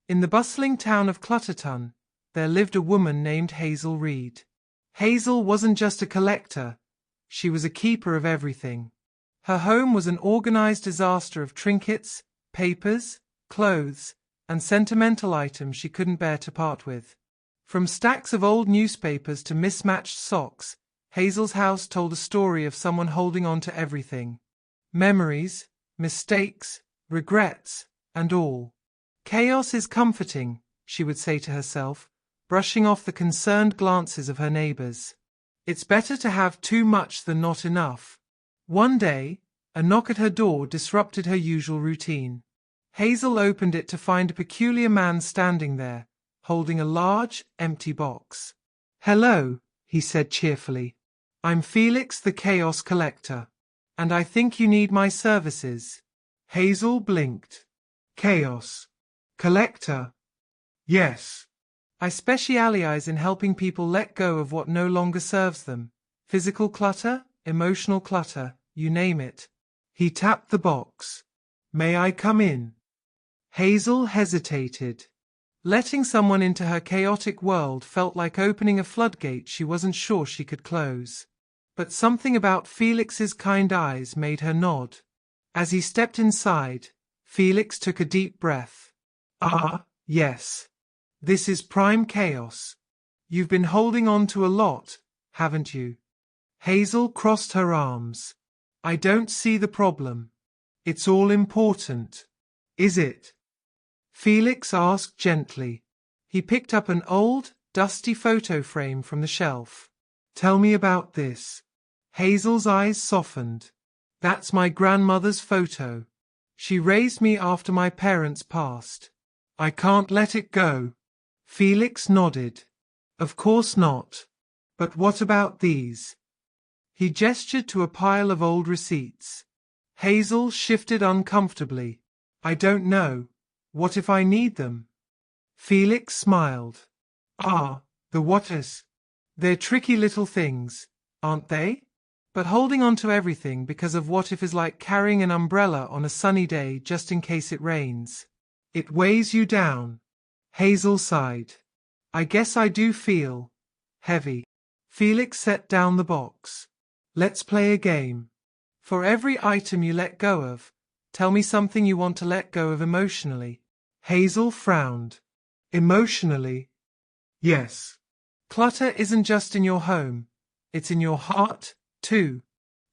In the bustling town of Clutterton, there lived a woman named Hazel Reed. Hazel wasn't just a collector, she was a keeper of everything. Her home was an organized disaster of trinkets, papers, clothes, and sentimental items she couldn't bear to part with. From stacks of old newspapers to mismatched socks, Hazel's house told a story of someone holding on to everything. Memories, mistakes, regrets, and all. Chaos is comforting, she would say to herself, brushing off the concerned glances of her neighbors. It's better to have too much than not enough. One day, a knock at her door disrupted her usual routine. Hazel opened it to find a peculiar man standing there, holding a large, empty box. "Hello," he said cheerfully. "I'm Felix the Chaos Collector, and I think you need my services." Hazel blinked. "Chaos Collector? Yes. I specialize in helping people let go of what no longer serves them. Physical clutter, emotional clutter, you name it." He tapped the box. "May I come in?" Hazel hesitated. Letting someone into her chaotic world felt like opening a floodgate she wasn't sure she could close. But something about Felix's kind eyes made her nod. As he stepped inside, Felix took a deep breath. "Ah, yes. This is prime chaos. You've been holding on to a lot, haven't you?" Hazel crossed her arms. "I don't see the problem. It's all important. Is it?" Felix asked gently. He picked up an old, dusty photo frame from the shelf. "Tell me about this." Hazel's eyes softened. "That's my grandmother's photo. She raised me after my parents passed. I can't let it go." Felix nodded. "Of course not. But what about these?" He gestured to a pile of old receipts. Hazel shifted uncomfortably. "I don't know. What if I need them?" Felix smiled. "Ah, the what-ifs. They're tricky little things, aren't they? But holding on to everything because of what if is like carrying an umbrella on a sunny day just in case it rains. It weighs you down." Hazel sighed. "I guess I do feel heavy." Felix set down the box. "Let's play a game. For every item you let go of, tell me something you want to let go of emotionally." Hazel frowned. "Emotionally?" "Yes. Clutter isn't just in your home, it's in your heart, too."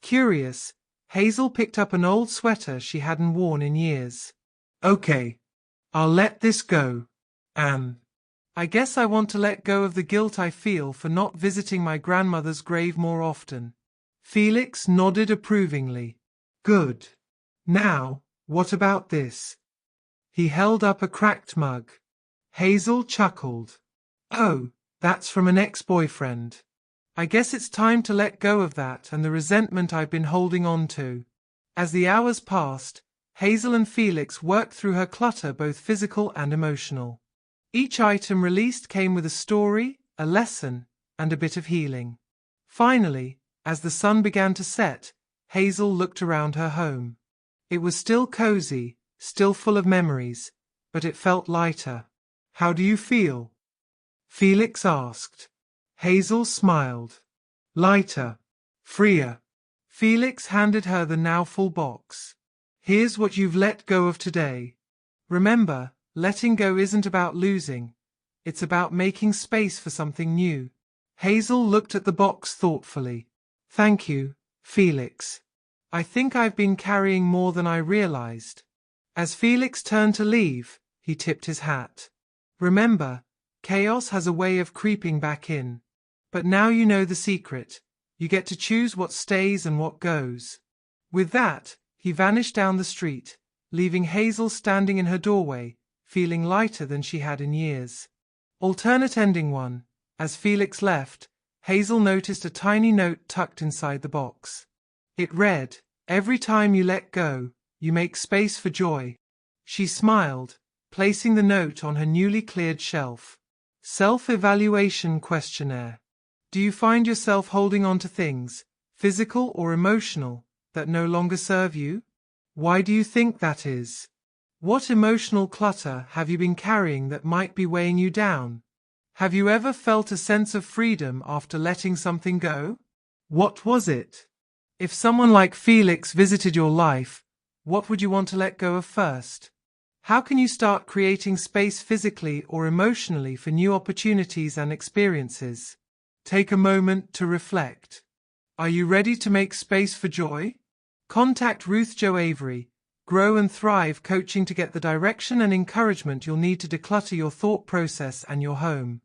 Curious, Hazel picked up an old sweater she hadn't worn in years. "Okay, I'll let this go. I guess I want to let go of the guilt I feel for not visiting my grandmother's grave more often." Felix nodded approvingly. "Good. Now, what about this?" He held up a cracked mug. Hazel chuckled. "Oh, that's from an ex-boyfriend. I guess it's time to let go of that and the resentment I've been holding on to." As the hours passed, Hazel and Felix worked through her clutter, both physical and emotional. Each item released came with a story, a lesson, and a bit of healing. Finally, as the sun began to set, Hazel looked around her home. It was still cozy, still full of memories, but it felt lighter. "How do you feel?" Felix asked. Hazel smiled. "Lighter. Freer." Felix handed her the now full box. "Here's what you've let go of today. Remember, letting go isn't about losing. It's about making space for something new." Hazel looked at the box thoughtfully. "Thank you, Felix. I think I've been carrying more than I realized." As Felix turned to leave, he tipped his hat. "Remember, chaos has a way of creeping back in. But now you know the secret. You get to choose what stays and what goes." With that, he vanished down the street, leaving Hazel standing in her doorway, feeling lighter than she had in years. Alternate ending 1. As Felix left, Hazel noticed a tiny note tucked inside the box. It read, "Every time you let go, you make space for joy." She smiled, placing the note on her newly cleared shelf. Self-evaluation questionnaire. Do you find yourself holding on to things, physical or emotional, that no longer serve you? Why do you think that is? What emotional clutter have you been carrying that might be weighing you down? Have you ever felt a sense of freedom after letting something go? What was it? If someone like Felix visited your life, what would you want to let go of first? How can you start creating space physically or emotionally for new opportunities and experiences? Take a moment to reflect. Are you ready to make space for joy? Contact RuthJoAvery, Grow and Thrive Coaching to get the direction and encouragement you'll need to declutter your thought process and your home.